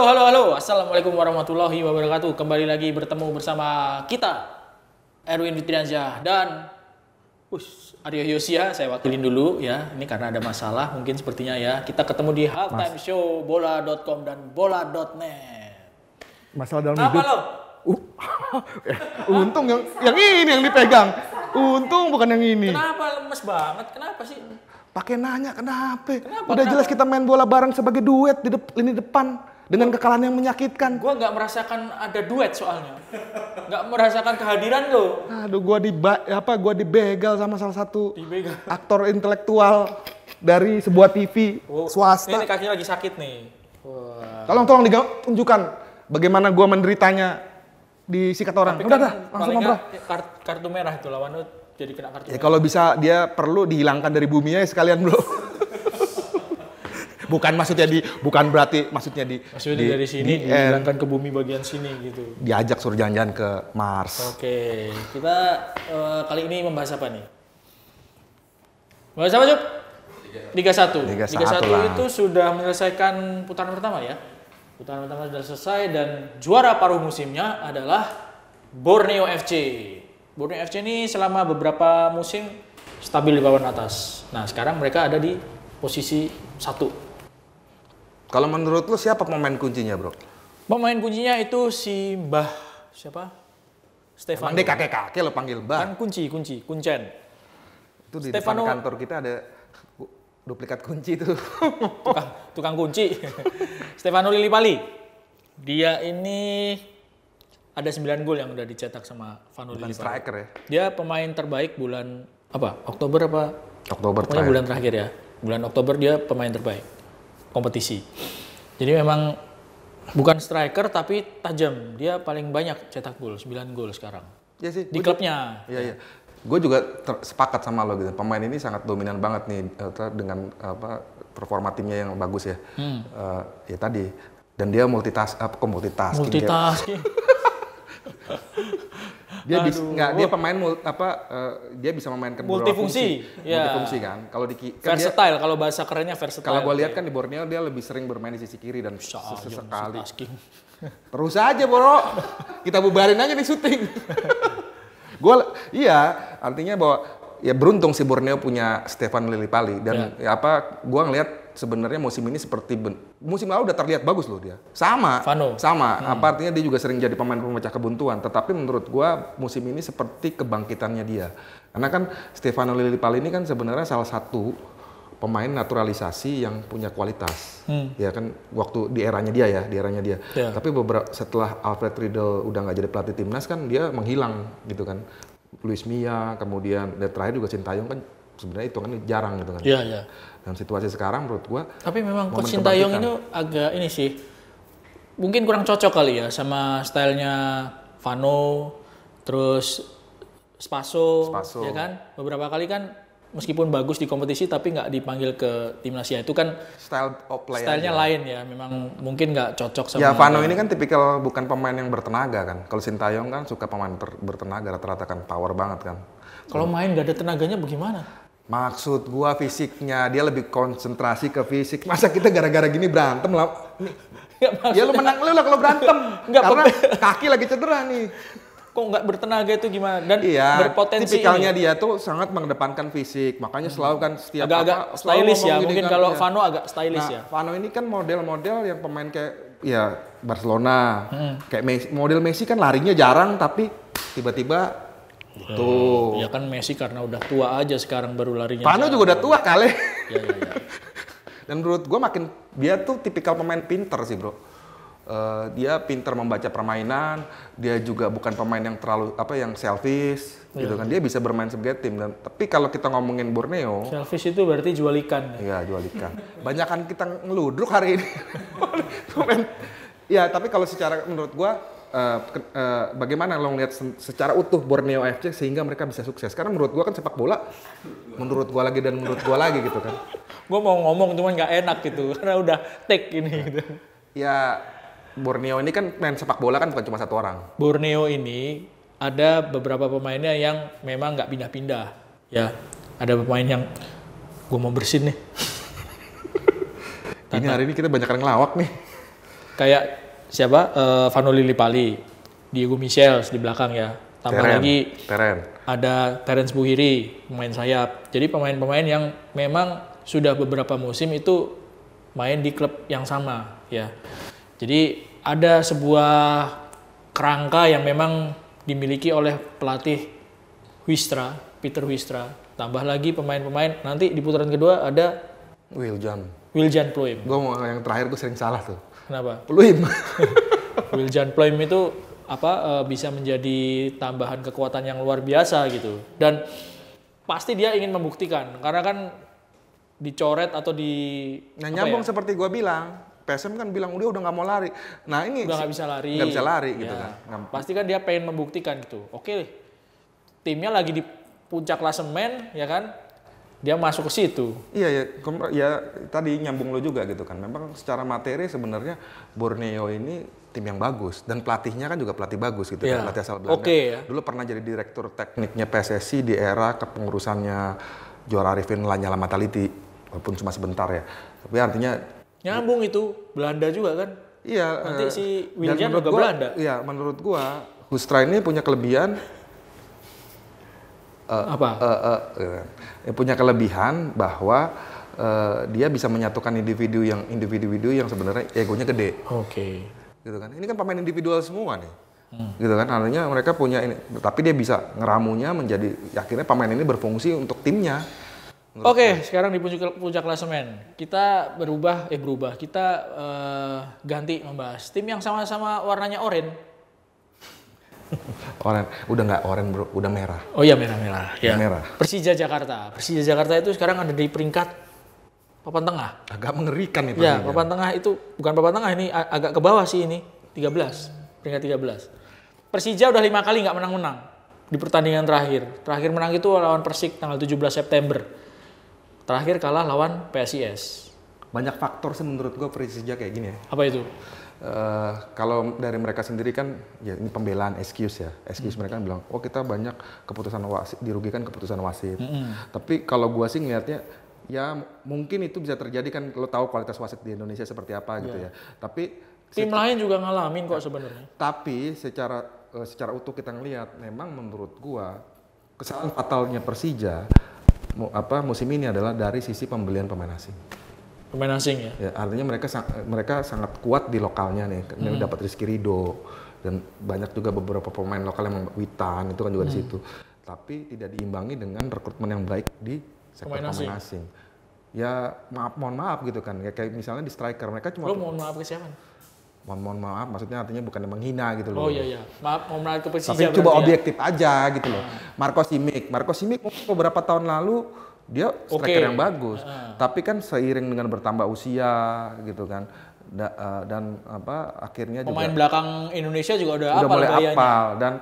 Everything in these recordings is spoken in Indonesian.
Halo. Assalamualaikum warahmatullahi wabarakatuh. Kembali lagi bertemu bersama kita, Erwin Fitriansyah dan Aryo Yosia. Saya wakilin dulu ya. Ini karena ada masalah mungkin sepertinya ya. Kita ketemu di Halftime Show bola.com dan bola.net. Masalah dalam Apa hidup. lo? Untung yang ini yang dipegang. Untung bukan yang ini. Kenapa lemes banget? Kenapa sih? Pakai nanya kenapa? Udah jelas kita main bola bareng sebagai duet di lini depan dengan kekalahan yang menyakitkan. Gua nggak merasakan ada duet soalnya. Nggak merasakan kehadiran lo. Aduh, gua dibegal sama salah satu aktor intelektual dari sebuah TV swasta. Ini kakinya lagi sakit nih. Wah. Tolong tunjukkan bagaimana gua menderitanya disikat orang. Tapi Udah kan dah, langsung ngobrol. Kartu merah itu lawan lo jadi kena kartu Ya merah. kalau bisa dia perlu dihilangkan dari bumi ya sekalian, Bro. Bukan berarti maksudnya dari sini dihilangkan ke bumi bagian sini gitu. diajak suruh jalan-jalan ke Mars. Oke, kita kali ini membahas apa nih? Membahas apa, Cuk? Liga 1. Liga Liga 1 lah. itu sudah menyelesaikan putaran pertama ya. Putaran pertama sudah selesai dan juara paruh musimnya adalah Borneo FC. Borneo FC ini selama beberapa musim stabil di papan atas. Nah, sekarang mereka ada di posisi 1. Kalau menurut lu siapa pemain kuncinya, Bro? Pemain kuncinya itu si Mbah siapa? Stefano. Emang dia kakek-kakek lo panggil Mbah. Kan kuncen. Itu di Stefano. depan kantor kita ada duplikat kunci tuh. Tukang kunci. Stefano Lillipali. Dia ini ada 9 gol yang udah dicetak sama Stefano Bukan Lillipali. striker ya? Dia pemain terbaik bulan apa? Oktober apa? Oktober Pokoknya bulan terakhir ya. Bulan Oktober dia pemain terbaik kompetisi. Jadi memang bukan striker tapi tajam. Dia paling banyak cetak gol, 9 gol sekarang. Iya sih. Di klubnya. Iya. Gue juga sepakat sama lo gitu. Pemain ini sangat dominan banget nih dengan performa timnya yang bagus ya. Ya tadi. Dan dia multitasking. Dia dia pemain dia bisa memainkan multifungsi. Multifungsi kan. Kalau versatile, kalau bahasa kerennya versatile. Kalau gue lihat kan di Borneo dia lebih sering bermain di sisi kiri dan sesekali. Terus aja, Bro. Kita bubarin aja nih syuting. Artinya bahwa ya beruntung si Borneo punya Stefano Lillipali dan gua ngelihat sebenarnya musim ini seperti musim lalu udah terlihat bagus loh dia. Sama. Artinya dia juga sering jadi pemain pemecah kebuntuan, tetapi menurut gua musim ini seperti kebangkitannya dia. Karena kan Stefano Lillipali ini kan sebenarnya salah satu pemain naturalisasi yang punya kualitas. Ya kan waktu di eranya dia. Tapi setelah Alfred Riedel udah nggak jadi pelatih timnas kan dia menghilang gitu kan. Luis Mia, kemudian dan terakhir juga Sintayong kan sebenarnya itu kan jarang gitu kan. Iya. Dan situasi sekarang menurut gua. Tapi memang Coach Sintayong ini agak ini sih, mungkin kurang cocok kali ya sama stylenya Vano, terus Spaso. Ya kan. Beberapa kali kan meskipun bagus di kompetisi tapi nggak dipanggil ke timnas ya itu kan stylenya lain ya, memang mungkin nggak cocok sama. Ya Vano ini kan tipikal bukan pemain yang bertenaga kan. Kalau Sintayong kan suka pemain bertenaga, rata-rata kan power banget kan. Kalau main nggak ada tenaganya bagaimana? Maksud gua fisiknya, dia lebih konsentrasi ke fisik. Masa kita gara-gara gini berantem lah? Ya lu menang lu lah kalau berantem. Karena kaki lagi cedera nih. Kok nggak bertenaga itu gimana? Dan berpotensi tipikalnya dia tuh sangat mengedepankan fisik, makanya selalu kan setiap agak stylish ya, mungkin kan, kalau Vano agak stylish ya. Vano ini kan model-model yang pemain kayak ya Barcelona, kayak model Messi kan larinya jarang tapi tiba-tiba gitu. Ya kan Messi karena udah tua aja sekarang baru larinya. Vano juga udah tua kali. Ya. Dan menurut gue dia tuh tipikal pemain pinter sih, Bro. Dia pintar membaca permainan, dia juga bukan pemain yang terlalu yang selfish gitu kan. Dia bisa bermain sebagai tim tapi kalau kita ngomongin Borneo, selfish itu berarti jual ikan. Iya, jual ikan. Banyakan kita ngeludruk hari ini. Ya, tapi kalau menurut gua bagaimana lo ngeliat secara utuh Borneo FC sehingga mereka bisa sukses? Karena menurut gua kan sepak bola menurut gua lagi gitu kan. Gua mau ngomong cuman nggak enak gitu karena udah take ini gitu. Ya Borneo ini kan main sepak bola kan bukan cuma satu orang. Borneo ini ada beberapa pemainnya yang memang nggak pindah-pindah. Ya, ada pemain yang gue mau bersin nih. Ini hari ini kita banyak yang ngelawak nih. kayak siapa? Vano Lillipali, Diego Michels di belakang ya. Tambah lagi ada Terence Buhiri, pemain sayap. Jadi pemain-pemain yang memang sudah beberapa musim itu main di klub yang sama ya. Jadi ada sebuah kerangka yang memang dimiliki oleh pelatih Peter Huistra. Tambah lagi pemain-pemain, nanti di putaran kedua ada Wiljan Pluim. Gue mau yang terakhir gue sering salah tuh. Kenapa? Pluim. Wiljan Pluim itu bisa menjadi tambahan kekuatan yang luar biasa gitu. Dan pasti dia ingin membuktikan karena kan dicoret atau nyambung seperti gue bilang. PSM kan bilang udah nggak mau lari. Nah ini udah nggak bisa lari gitu kan. Pasti kan dia pengen membuktikan gitu. Oke, timnya lagi di puncak klasemen ya kan. Dia masuk ke situ. Iya ya tadi nyambung lo juga gitu kan. Memang secara materi sebenarnya Borneo ini tim yang bagus dan pelatihnya kan juga pelatih bagus gitu kan, pelatih asal Belanda. Ya. Dulu pernah jadi direktur tekniknya PSSI di era kepengurusannya Johar Arifin Lanyala Mataliti, walaupun cuma sebentar ya. Tapi artinya nyambung itu Belanda juga kan. Iya. Nanti si Wiljan juga Belanda. Iya, menurut gua Huistra ini punya kelebihan punya kelebihan bahwa dia bisa menyatukan individu yang sebenarnya egonya gede. Oke. Gitu kan. Ini kan pemain individual semua nih. Gitu kan. Artinya mereka punya ini, tapi dia bisa ngeramunya menjadi akhirnya pemain ini berfungsi untuk timnya. Oke, sekarang di puncak klasemen. Kita berubah. Kita ganti membahas tim yang sama-sama warnanya oranye. Oranye. Udah nggak oranye bro, udah merah. Oh iya merah. Ya. Merah. Persija Jakarta itu sekarang ada di peringkat papan tengah. Agak mengerikan itu. Ya, papan tengah itu bukan papan tengah ini agak ke bawah sih ini. 13, peringkat 13. Persija udah 5 kali nggak menang-menang di pertandingan terakhir. Terakhir menang itu lawan Persik tanggal 17 September. Terakhir kalah lawan PSIS. Banyak faktor sih menurut gue Persija kayak gini ya. Apa itu? Kalau dari mereka sendiri kan ya ini pembelaan excuse mereka kan bilang kita banyak keputusan wasit, dirugikan keputusan wasit. Tapi kalau gue sih ngelihatnya ya mungkin itu bisa terjadi kan, lo tahu kualitas wasit di Indonesia seperti apa gitu ya. Tapi tim lain juga ngalamin kok sebenarnya. Tapi secara utuh kita ngelihat memang menurut gua kesalahan fatalnya Persija musim ini adalah dari sisi pembelian pemain asing. Pemain asing ya. Artinya mereka sangat kuat di lokalnya nih. Dapat Rizky Ridho dan banyak juga beberapa pemain lokal yang Witan itu kan juga di situ. Tapi tidak diimbangi dengan rekrutmen yang baik di sektor pemain asing. Ya mohon maaf gitu kan. Ya kayak misalnya di striker mereka cuma. Lo mohon maaf ke siapa? Mohon maaf, maksudnya artinya bukan menghina gitu loh. Oh iya. Mohon maaf ke Persija. Tapi coba objektif aja gitu loh. Marco Simic beberapa tahun lalu dia striker yang bagus. Tapi kan seiring dengan bertambah usia gitu kan. Dan akhirnya pemain juga belakang Indonesia juga udah mulai apal. Dan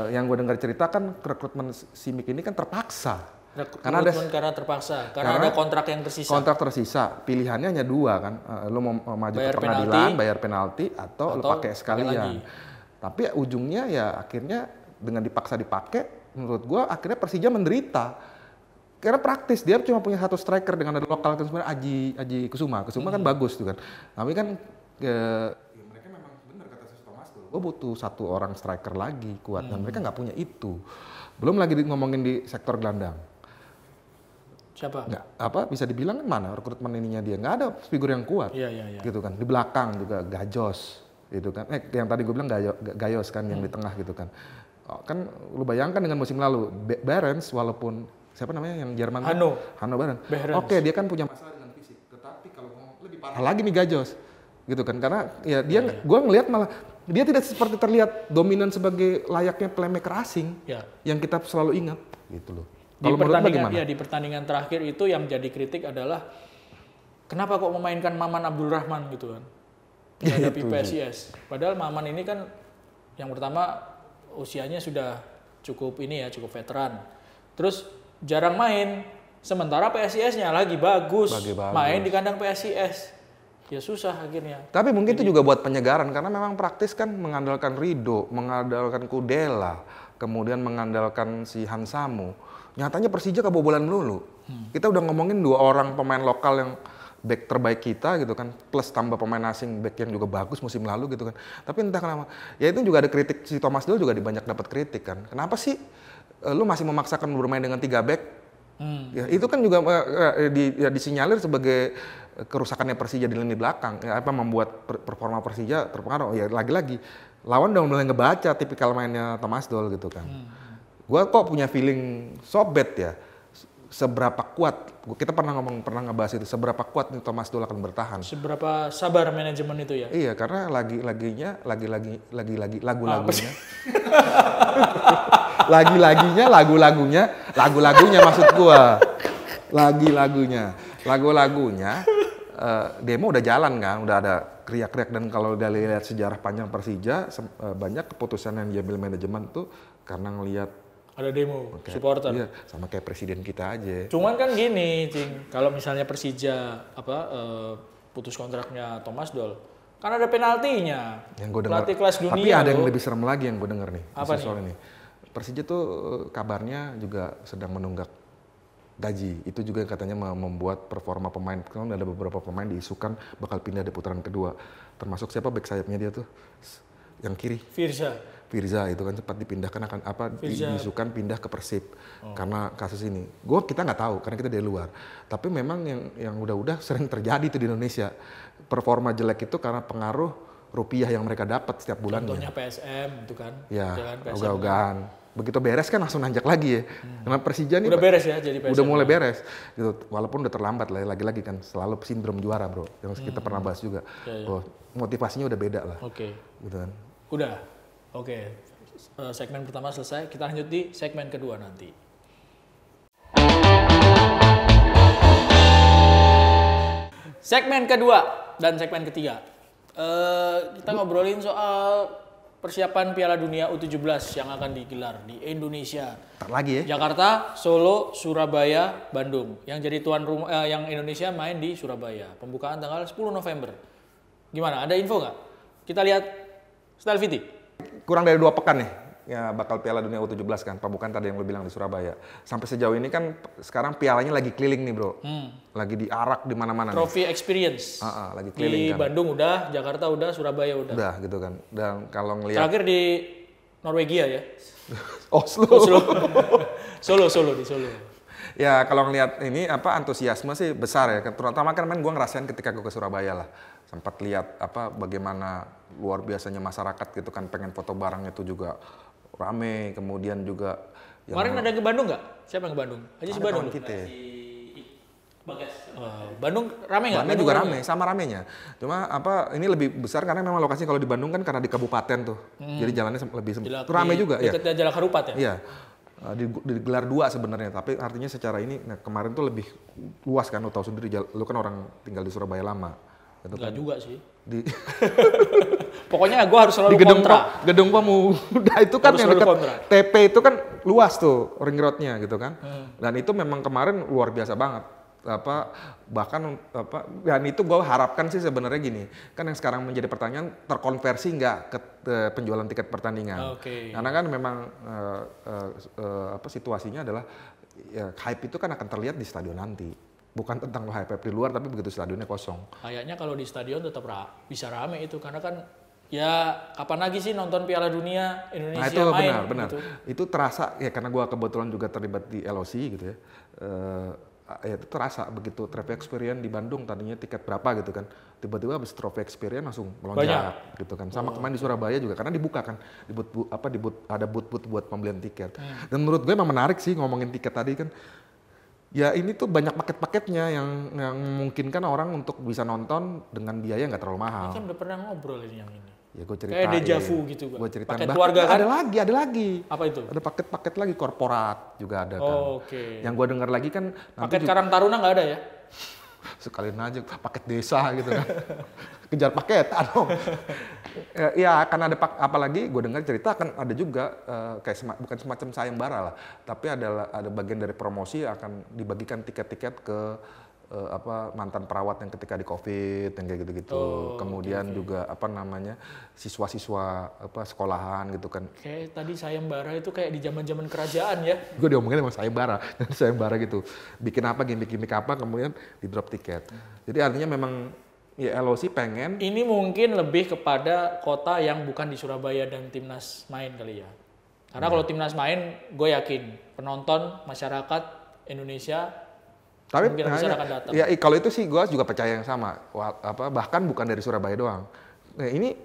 yang gue dengar cerita kan rekrutmen Simic ini kan terpaksa. Karena ada kontrak yang tersisa. Pilihannya hanya 2 kan. Lo mau maju ke pengadilan, bayar penalti atau lo pakai sekalian. Tapi ujungnya ya akhirnya dengan dipaksa dipakai, menurut gua akhirnya Persija menderita. Karena praktis dia cuma punya satu striker dengan ada lokal kan sebenarnya Aji Kusuma kan bagus tuh kan. Tapi kan mereka memang benar kata Sis Thomas tuh. Gua butuh satu orang striker lagi kuat dan mereka nggak punya itu. Belum lagi ngomongin di sektor gelandang. Siapa? Bisa dibilang mana rekrutmen ininya dia nggak ada figur yang kuat. Iya. Gitu kan. Di belakang juga Gajos gitu kan. Yang tadi gue bilang Gayos kan yang di tengah gitu kan. Kan lu bayangkan dengan musim lalu Behrens walaupun siapa namanya yang Jerman Hanno Behrens. Oke, dia kan punya masalah dengan fisik. Tetapi kalau lebih parah lagi nih Gajos. Gitu kan. Karena ya dia gue ngelihat malah dia tidak seperti terlihat dominan sebagai layaknya playmaker asing yang kita selalu ingat gitu loh. Di pertandingan terakhir itu yang menjadi kritik adalah kenapa kok memainkan Maman Abdul Rahman gitu kan menghadapi PSIS. Padahal Maman ini kan yang pertama usianya sudah cukup veteran. Terus jarang main. Sementara PSIS-nya lagi bagus. Main di kandang PSIS. Ya susah akhirnya. Tapi mungkin itu juga buat penyegaran karena memang praktis kan mengandalkan Ridho, mengandalkan Kudela, kemudian mengandalkan si Hansamu. Nyatanya Persija kebobolan melulu. Kita udah ngomongin 2 orang pemain lokal yang back terbaik kita gitu kan, plus tambah pemain asing back yang juga bagus musim lalu gitu kan. Tapi entah kenapa, ya itu juga ada kritik, si Thomas Doll juga banyak dapat kritik kan. Kenapa sih lu masih memaksakan bermain dengan 3 back? Ya, itu kan juga disinyalir sebagai kerusakannya Persija di lini belakang. Ya, apa membuat performa Persija terpengaruh. Ya lagi-lagi lawan udah mulai ngebaca tipikal mainnya Thomas Doll gitu kan. Gua kok punya feeling sobet ya. Seberapa kuat, kita pernah ngebahas itu, seberapa kuat nih Thomas Doll akan bertahan. Seberapa sabar manajemen itu ya? Iya, karena lagi-laginya lagu-lagunya. Lagu-lagunya maksud gua. Lagu-lagunya demo udah jalan kan, udah ada kriak-kriak, dan kalau udah lihat sejarah panjang Persija, banyak keputusan yang diambil manajemen tuh karena ngelihat ada demo, supporter. Iya, sama kayak presiden kita aja. Cuman kan gini, Cing, kalau misalnya Persija putus kontraknya Thomas Doll, kan ada penaltinya. Yang gue dengar. Pelatih kelas dunia. Tapi ada yang lebih serem lagi yang gue dengar nih. Apa nih? Soal ini. Persija tuh kabarnya juga sedang menunggak gaji. Itu juga katanya membuat performa pemain. Karena ada beberapa pemain diisukan bakal pindah di putaran kedua. Termasuk siapa back sayapnya dia tuh? Yang kiri. Firza itu kan sempat dipindahkan diisukan pindah ke Persib karena kasus ini. Kita nggak tahu karena kita dari luar. Tapi memang yang udah sering terjadi itu di Indonesia. Performa jelek itu karena pengaruh rupiah yang mereka dapat setiap bulannya. Contohnya PSM itu kan. Ya, ogah-ogahan. Begitu beres kan langsung nanjak lagi ya. Karena Persija nih udah beres ya jadi PSM. Udah mulai beres gitu. Walaupun udah terlambat lah, lagi-lagi kan selalu sindrom juara, Bro. Yang kita pernah bahas juga. Oh, motivasinya udah beda lah. Oke. Gitu kan. Udah. Oke. Segmen pertama selesai, kita lanjut di segmen kedua nanti. Segmen kedua dan segmen ketiga. Kita ngobrolin soal persiapan Piala Dunia U17 yang akan digelar di Indonesia. Lagi ya? Jakarta, Solo, Surabaya, Bandung. Yang jadi tuan rumah, yang Indonesia main di Surabaya. Pembukaan tanggal 10 November. Gimana? Ada info nggak? Kita lihat Style Viti. Kurang dari 2 pekan nih ya bakal Piala Dunia U17 kan. Pembukaan tadi yang lo bilang di Surabaya. Sampai sejauh ini kan sekarang pialanya lagi keliling nih, Bro. Lagi diarak di mana-mana. Trophy Experience. Lagi keliling di kan. Bandung udah, Jakarta udah, Surabaya udah. Udah gitu kan. Dan kalau ngelihat terakhir di Norwegia ya. Oslo. Solo di Solo. Ya kalau ngelihat ini antusiasme sih besar ya. Terutama kan gue ngerasain ketika gue ke Surabaya lah. Sempat lihat bagaimana luar biasanya masyarakat gitu kan, pengen foto bareng itu juga rame. Kemudian juga kemarin ada yang ke Bandung nggak? Siapa yang ke Bandung? Aja si Bandung. Kita. Bandung rame nggak? Bandung juga rame, sama ramenya. Cuma ini lebih besar karena memang lokasinya kalau di Bandung kan karena di kabupaten tuh. Jadi jalannya lebih sempit. Itu rame juga ya. Dekat Jalak Harupat ya? Iya. Digelar 2 sebenarnya, tapi artinya secara ini kemarin tuh lebih luas kan, lo tahu sendiri, lu kan orang tinggal di Surabaya lama. Enggak juga sih. Pokoknya gue harus selalu di Gedung Pemuda itu kan yang dekat TP itu kan luas tuh ring roadnya gitu kan. Dan itu memang kemarin luar biasa banget. Dan itu gue harapkan sih sebenarnya gini, kan yang sekarang menjadi pertanyaan, terkonversi nggak ke penjualan tiket pertandingan. Karena kan memang situasinya adalah ya, hype itu kan akan terlihat di stadion nanti. Bukan tentang hype di luar, tapi begitu stadionnya kosong. Kayaknya kalau di stadion tetap bisa rame itu, karena kan ya kapan lagi sih nonton Piala Dunia Indonesia itu main? Benar. Gitu. Itu terasa ya, karena gue kebetulan juga terlibat di LOC gitu ya. Ya itu terasa begitu Trophy Experience di Bandung tadinya tiket berapa gitu kan, tiba-tiba habis Trophy Experience langsung melonjak gitu kan. Sama kemarin di Surabaya juga karena dibuka kan, ada booth buat pembelian tiket. Dan menurut gue memang menarik sih ngomongin tiket tadi kan. Ya ini tuh banyak paket-paketnya yang memungkinkan orang untuk bisa nonton dengan biaya nggak terlalu mahal. Ini kan udah pernah ngobrol ini yang ini. Ya gue ceritain. Kayak deja vu gitu. Gue ceritain. Paket keluarga kan? Ada lagi. Apa itu? Ada paket-paket lagi, korporat juga ada kan. Oke. Yang gue dengar lagi kan. Paket Karang Taruna nggak ada ya? Sekalian aja paket desa gitu kan. Kejar paket, dong. Ya akan ada apalagi gue dengar cerita akan ada juga kayak bukan semacam sayembara lah, tapi ada bagian dari promosi akan dibagikan tiket-tiket ke mantan perawat yang ketika di COVID yang kayak gitu-gitu. Kemudian juga siswa-siswa sekolahan gitu kan. Kayak tadi sayembara itu kayak di zaman-zaman kerajaan ya. Gue diomongin emang sayembara gitu. Bikin apa, gimmick apa, kemudian di drop tiket. Jadi artinya memang ya LOC pengen. Ini mungkin lebih kepada kota yang bukan di Surabaya dan timnas main kali ya. Karena kalau timnas main, gue yakin penonton masyarakat Indonesia tapi ya kalau itu sih gue juga percaya yang sama. Bahkan bukan dari Surabaya doang. Nah, ini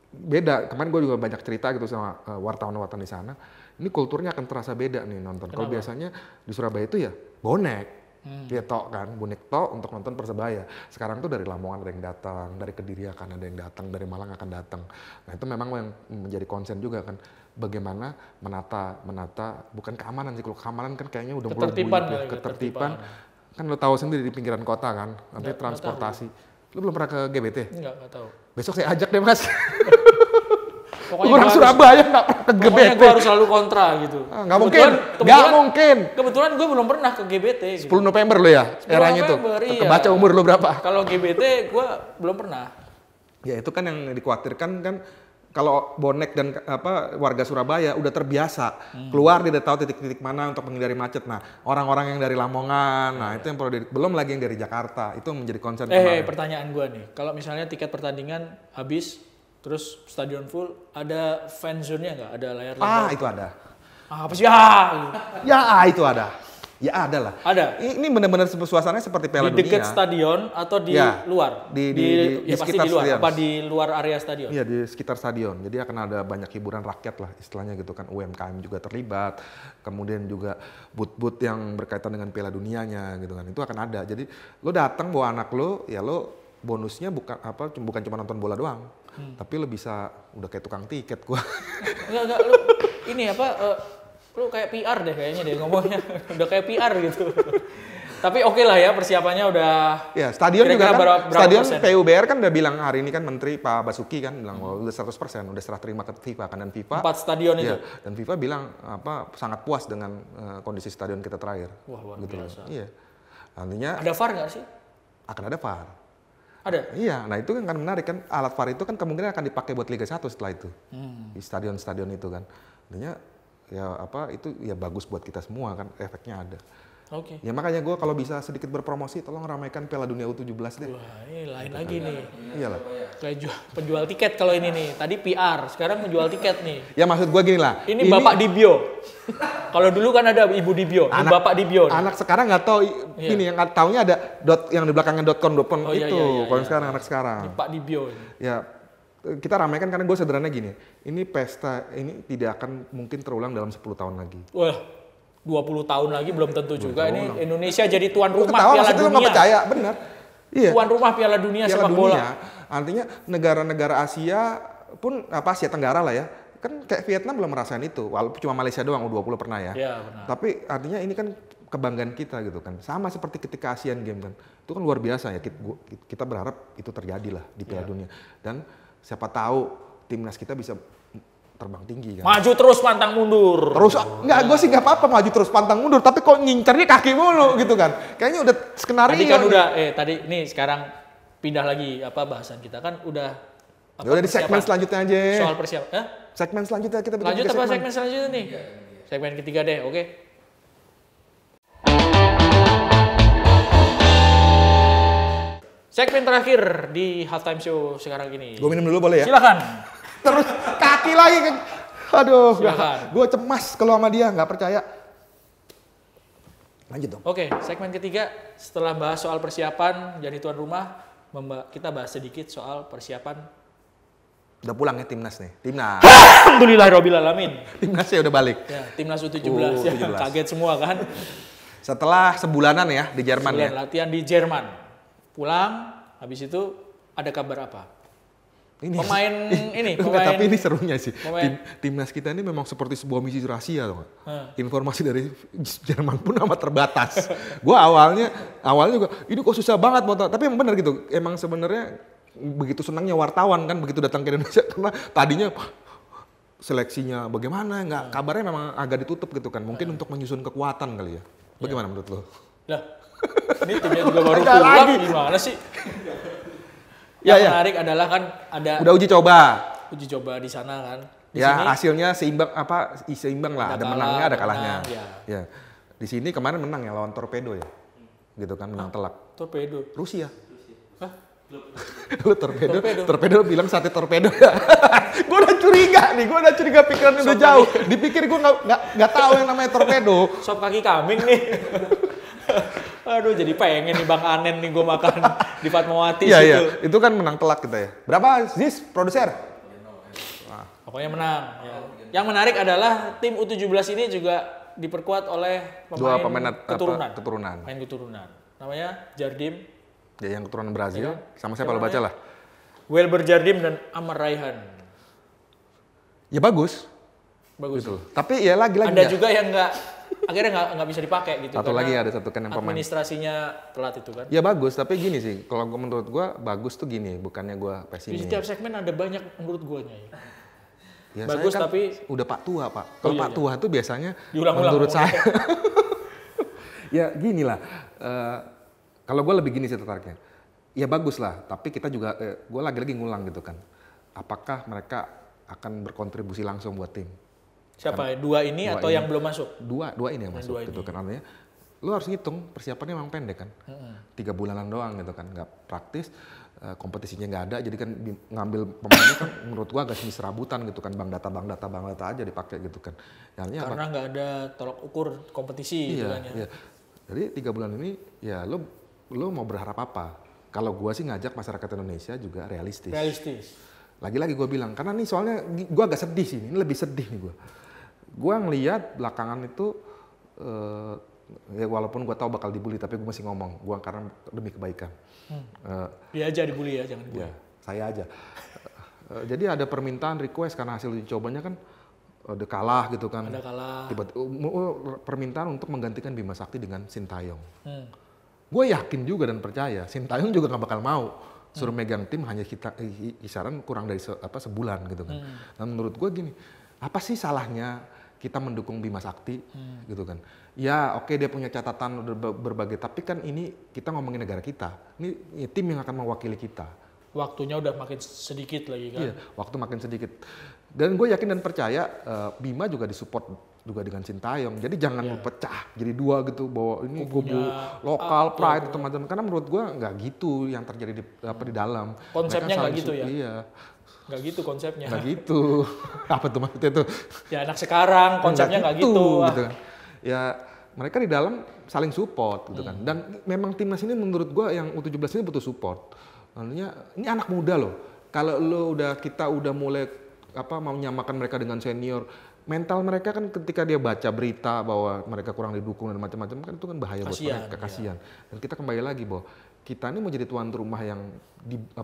beda. Kemarin gue juga banyak cerita gitu sama wartawan-wartawan di sana. Ini kulturnya akan terasa beda nih nonton. Kalau biasanya di Surabaya itu ya bonek. Dia bonek untuk nonton Persebaya. Sekarang tuh dari Lamongan ada yang datang, dari Kediri akan ada yang datang, dari Malang akan datang. Nah itu memang yang menjadi konsen juga kan. Bagaimana menata bukan keamanan sih. Kalau keamanan kan kayaknya udah mulai ketertiban. Kan lo tahu sendiri di pinggiran kota kan, nanti transportasi. Lo belum pernah ke GBT? Enggak tahu. Besok saya ajak deh Mas. Pokoknya orang Surabaya nggak pernah ke GBT. Pokoknya gue harus selalu kontra gitu. Nggak mungkin. Kebetulan gue belum pernah ke GBT. Gitu. 10 November lo ya, eranya tuh. Iya. Kebaca umur lo berapa? Kalau GBT gue belum pernah. Ya itu kan yang dikhawatirkan kan. Kalau bonek dan warga Surabaya udah terbiasa keluar dia udah tahu titik-titik mana untuk menghindari macet. Nah orang-orang yang dari Lamongan, itu yang perlu belum lagi yang dari Jakarta itu menjadi concern. Pertanyaan gue nih, kalau misalnya tiket pertandingan habis, terus stadion full, ada fan zone-nya nggak? Ada layar lebar? Itu ada. Apa sih Itu ada. Ya ada lah. Ada. Ini benar-benar suasananya seperti Piala Dunia. Di dekat stadion atau di luar? Di sekitar stadion. Apa di luar area stadion? Iya di sekitar stadion. Jadi akan ada banyak hiburan rakyat lah istilahnya gitu kan. UMKM juga terlibat. Kemudian juga booth-booth yang berkaitan dengan Piala Dunianya gitu kan. Itu akan ada. Jadi lo datang bawa anak lo, ya lo bonusnya bukan cuma nonton bola doang. Tapi lo bisa udah kayak tukang tiket gua. Enggak lo ini lu kayak PR deh kayaknya deh ngomongnya. Udah kayak PR gitu. Tapi oke lah ya persiapannya udah. Ya stadion juga kan. Stadion PUBR kan udah bilang hari ini kan Menteri Pak Basuki kan bilang udah 100% udah serah terima ke FIFA kan dan FIFA. 4 stadion itu. Dan FIFA bilang sangat puas dengan kondisi stadion kita terakhir. Wah luar biasa. Iya. Artinya. Ada VAR nggak sih? Akan ada VAR. Ada? Iya, nah itu kan menarik kan alat VAR itu kan kemungkinan akan dipakai buat Liga 1 setelah itu. Di stadion-stadion itu kan. Artinya itu bagus buat kita semua kan efeknya ada. Oke. Ya makanya gue kalau bisa sedikit berpromosi tolong ramaikan Piala Dunia U17 deh. Wah, ini lain lagi nih. Iyalah. Kayak penjual tiket kalau ini nih. Tadi PR, sekarang menjual tiket nih. Ya maksud gue gini lah. Ini Bapak Dibio. Kalau dulu kan ada Ibu Dibio, Bapak Dibio. Anak sekarang nggak tahu ini yang taunya ada yang di belakangnya .com itu. Kalau sekarang anak sekarang. Ini Pak Dibio ini. Ya kita ramaikan karena gue sederhana gini. Ini pesta ini tidak akan mungkin terulang dalam 10 tahun lagi. Wah. 20 tahun lagi belum tentu juga. Ini Indonesia jadi tuan rumah Piala Dunia. Lu nggak percaya, benar. Iya. Tuan rumah Piala Dunia sepak bola. Artinya negara-negara Asia pun Asia Tenggara lah ya. Kan kayak Vietnam belum merasakan itu. Walaupun cuma Malaysia doang U20 pernah ya. Iya, benar. Tapi artinya ini kan kebanggaan kita gitu kan. Sama seperti ketika Asian Games kan. Itu kan luar biasa ya. Kita berharap itu terjadi lah di Piala Dunia. Dan siapa tahu timnas kita bisa terbang tinggi kan. Maju terus pantang mundur. Terus gue sih nggak apa-apa maju terus pantang mundur, tapi kok ngincernya kaki mulu gitu kan. Kayaknya udah skenario. Tadi kan udah tadi nih sekarang pindah lagi bahasan kita kan udah udah di segmen selanjutnya aja. Soal persiapan. Segmen selanjutnya kita lanjut apa segmen selanjutnya nih? Segmen ketiga deh, oke. Segmen terakhir di halftime show sekarang ini. Gue minum dulu boleh ya? Silakan. Terus kaki lagi kan. Aduh, gue cemas kalau sama dia, nggak percaya. Lanjut dong. Oke, segmen ketiga setelah bahas soal persiapan jadi tuan rumah, kita bahas sedikit soal persiapan. Udah pulang ya timnas nih, timnas. Alhamdulillahirabbil alamin. Timnasnya udah balik. Ya, timnas U17 ya, kaget semua kan. Setelah sebulanan ya di Jerman ya. Latihan di Jerman. Pulang, habis itu ada kabar apa? Tapi ini serunya sih. Timnas kita ini memang seperti sebuah misi rahasia tuh. Informasi dari Jerman pun amat terbatas. Gue awalnya juga ini kok susah banget mau tahu. Tapi emang benar gitu. Emang sebenarnya begitu senangnya wartawan kan begitu datang ke Indonesia karena tadinya seleksinya bagaimana kabarnya memang agak ditutup gitu kan. Mungkin untuk menyusun kekuatan kali ya. Bagaimana menurut lo? Lah, ini timnya juga baru pulang, gimana sih? Yang menarik adalah kan ada... Udah uji coba di sana kan. Di sini, hasilnya seimbang lah. Ada menangnya, ada kalahnya. Ya. Di sini kemarin menang ya lawan Torpedo ya. Gitu kan, menang telak. Torpedo? Rusia. Hah? Lu torpedo bilang sate torpedo ya. Gue udah curiga pikiran udah jauh. Dipikir gue nggak tahu yang namanya torpedo. Sop kaki kambing nih. Aduh, jadi pengen nih Bang Anen nih gue makan di Fatmawati situ. Iya, itu kan menang telak kita ya. Berapa Ziz, produser? Pokoknya menang. Ya. Yang menarik adalah tim U17 ini juga diperkuat oleh pemain keturunan. Pemain keturunan. Namanya Jardim. Ya, yang keturunan Brazil. Sama siapa lo baca lah? Welber Jardim dan Amar Raihan. Ya bagus. Gitu. Tapi ya lagi-lagi. Ada juga yang akhirnya nggak bisa dipakai gitu. Satu lagi ada satu kan yang pemain. Administrasinya telat itu kan. Ya bagus, tapi gini sih. Kalau menurut gua bagus tuh gini, bukannya gua pesimis. Di setiap segmen ada banyak menurut guanya ya. Ya, bagus kan tapi udah Pak Tua, Pak. Kalau Pak Tua tuh biasanya menurut saya ya gini lah. Kalau gue lebih gini sih tertariknya. Ya bagus lah, tapi kita juga gue lagi-lagi ngulang gitu kan. Apakah mereka akan berkontribusi langsung buat tim? Siapa? Dua ini atau yang belum masuk? Dua ini yang masuk gitu kan. Artinya lu harus ngitung persiapannya memang pendek kan. 3 bulanan doang gitu kan, nggak praktis. Kompetisinya nggak ada, jadi kan ngambil pemainnya kan menurut gua agak serabutan gitu kan, bang data aja dipakai gitu kan. Karena nggak ada tolak ukur kompetisi gitu kan ya. Iya. Jadi 3 bulan ini ya lo mau berharap apa? Kalau gua sih ngajak masyarakat Indonesia juga realistis. Lagi-lagi gua bilang, karena nih soalnya gua agak sedih sih, ini lebih sedih nih gua. Gua ngelihat belakangan itu ya walaupun gue tahu bakal dibully, tapi gue masih ngomong, gue karena demi kebaikan. Dia aja dibully ya, jangan dibully. Ya, saya aja. Jadi ada permintaan request karena hasil uji cobanya kan udah kalah gitu kan. Ada kalah. Permintaan untuk menggantikan Bima Sakti dengan Sintayong. Gue yakin juga dan percaya Sintayong juga nggak bakal mau suruh megang tim hanya kisaran kurang dari sebulan gitu kan. Dan menurut gue gini, apa sih salahnya kita mendukung Bima Sakti gitu kan. Ya oke, dia punya catatan berbagai, tapi kan ini kita ngomongin negara kita. Ini tim yang akan mewakili kita. Waktunya udah makin sedikit lagi kan. Iya, waktu makin sedikit. Dan gue yakin dan percaya Bima juga disupport juga dengan Sintayong. Jadi jangan pecah jadi dua gitu, bahwa ini kubu lokal pride atau macam. Karena menurut gue nggak gitu yang terjadi di dalam. Konsepnya nggak gitu ya. Iya. Nggak gitu konsepnya. Nggak gitu. Apa tuh maksudnya tuh? Ya anak sekarang konsepnya nggak gitu. Gitu kan. Ya mereka di dalam saling support gitu kan. Dan memang timnas ini menurut gue yang U17 ini butuh support. Artinya ini anak muda loh. Kalau kita udah mulai mau menyamakan mereka dengan senior, mental mereka kan ketika dia baca berita bahwa mereka kurang didukung dan macam-macam kan itu kan bahaya buat mereka, kasihan. Dan kita kembali lagi bahwa kita ini mau jadi tuan rumah yang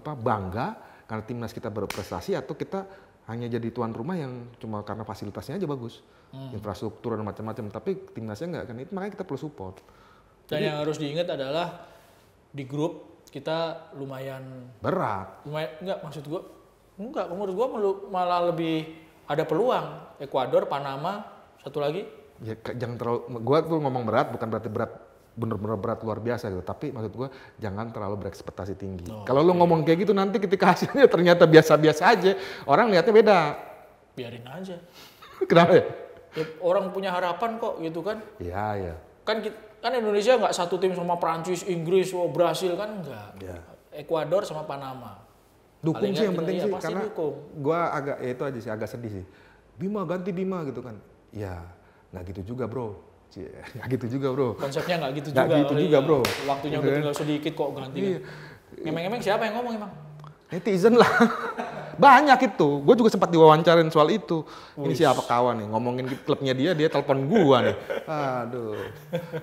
bangga karena timnas kita berprestasi, atau kita hanya jadi tuan rumah yang cuma karena fasilitasnya aja bagus, infrastruktur dan macam-macam, tapi timnasnya enggak kan. Itu makanya kita perlu support. Dan yang harus diingat adalah di grup kita lumayan berat. Menurut gua malah lebih ada peluang. Ekuador, Panama, satu lagi. Ya jangan terlalu, gua tuh ngomong berat bukan berarti berat bener-bener berat luar biasa gitu, tapi maksud gua jangan terlalu berekspektasi tinggi. Kalau lu ngomong kayak gitu nanti ketika hasilnya ternyata biasa-biasa aja, orang lihatnya beda. Biarin aja. Kenapa ya? Orang punya harapan kok gitu kan. Iya. Kan Indonesia nggak satu tim sama Prancis, Inggris, Brasil kan enggak. Ya. Ekuador sama Panama. Dukung sih yang penting sih, karena gue agak sedih sih. Bima ganti Bima gitu kan. Ya nggak gitu juga bro. Nggak gitu juga bro. Konsepnya nggak gitu juga. Nggak gitu juga bro. Waktunya udah tinggal sedikit kok ganti. Iya. Ngemeng-ngemeng siapa yang ngomong emang? Netizen lah. Banyak itu. Gue juga sempat diwawancarain soal itu. Ini siapa kawan nih, ngomongin klubnya dia telepon gua nih. Aduh.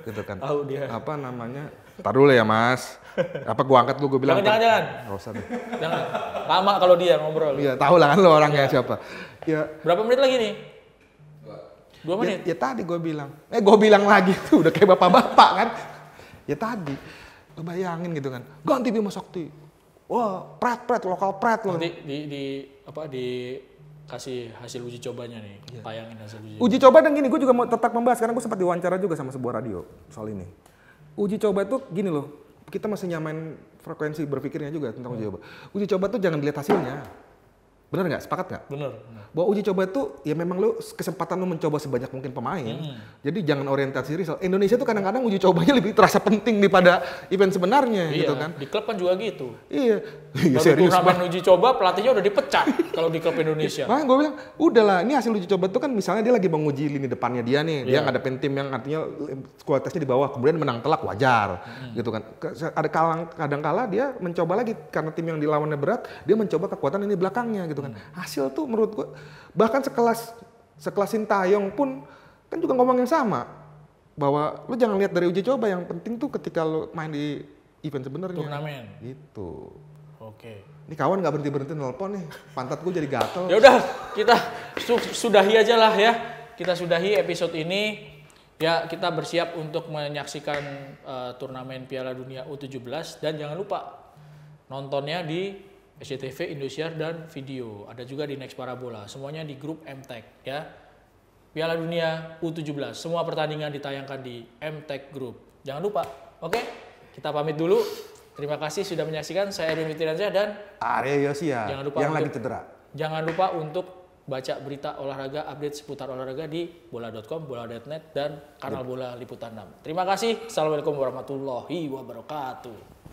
Gitu kan. Tahu dia. Apa namanya? Tar dulu ya Mas. Gua angkat lu, gua bilang. Jangan. Enggak usah deh. Jangan. Lama kalau dia ngobrol. Iya, tahu lah kan lu orangnya siapa. Ya. Berapa menit lagi nih? 2 menit. Ya tadi gua bilang. Gua bilang lagi tuh udah kayak bapak-bapak kan. Ya tadi. Lu bayangin gitu kan. Ganti Bima Sakti. Wah, lokal pret loh. Nanti dikasih hasil uji cobanya nih, tayangin hasil uji. Uji coba dan gini, gue juga mau tetap membahas karena gue sempat diwawancara juga sama sebuah radio soal ini. Uji coba tuh gini loh, kita masih nyamain frekuensi berpikirnya juga tentang uji coba. Uji coba tuh jangan dilihat hasilnya. Bener nggak? Sepakat nggak? Bener. Bahwa uji coba itu ya memang lu kesempatan lu mencoba sebanyak mungkin pemain. Jadi jangan orientasi result. Indonesia tuh kadang-kadang uji cobanya lebih terasa penting daripada event sebenarnya gitu kan. Di klub kan juga gitu. Iya. Baru turnamen uji coba pelatihnya udah dipecat kalau di klub Indonesia. Nah, gue bilang, udahlah ini hasil uji coba tuh kan misalnya dia lagi menguji lini depannya dia nih. Dia ngadepin tim yang artinya kualitasnya di bawah. Kemudian menang telak wajar gitu kan. Ada kadang-kala dia mencoba lagi karena tim yang dilawannya berat. Dia mencoba kekuatan ini belakangnya gitu kan. Hasil tuh menurut gue bahkan sekelas Sintayong pun kan juga ngomong yang sama bahwa lu jangan lihat dari uji coba, yang penting tuh ketika lu main di event sebenarnya. Turnamen. Gitu. Oke. Ini kawan nggak berhenti nelpon nih, pantat gue jadi gatel. Ya udah, kita sudahi aja lah ya. Kita sudahi episode ini. Ya, kita bersiap untuk menyaksikan turnamen Piala Dunia U17 dan jangan lupa nontonnya di SCTV, Indosiar, dan video. Ada juga di Next Parabola. Semuanya di grup MTech ya. Piala Dunia U17. Semua pertandingan ditayangkan di MTech Group. Jangan lupa. Oke? Kita pamit dulu. Terima kasih sudah menyaksikan. Saya Erwin Fitriansyah dan Arya Yosia yang lagi cedera. Jangan lupa untuk baca berita olahraga, update seputar olahraga di bola.com, bola.net, dan kanal Bola Liputan 6. Terima kasih. Assalamualaikum warahmatullahi wabarakatuh.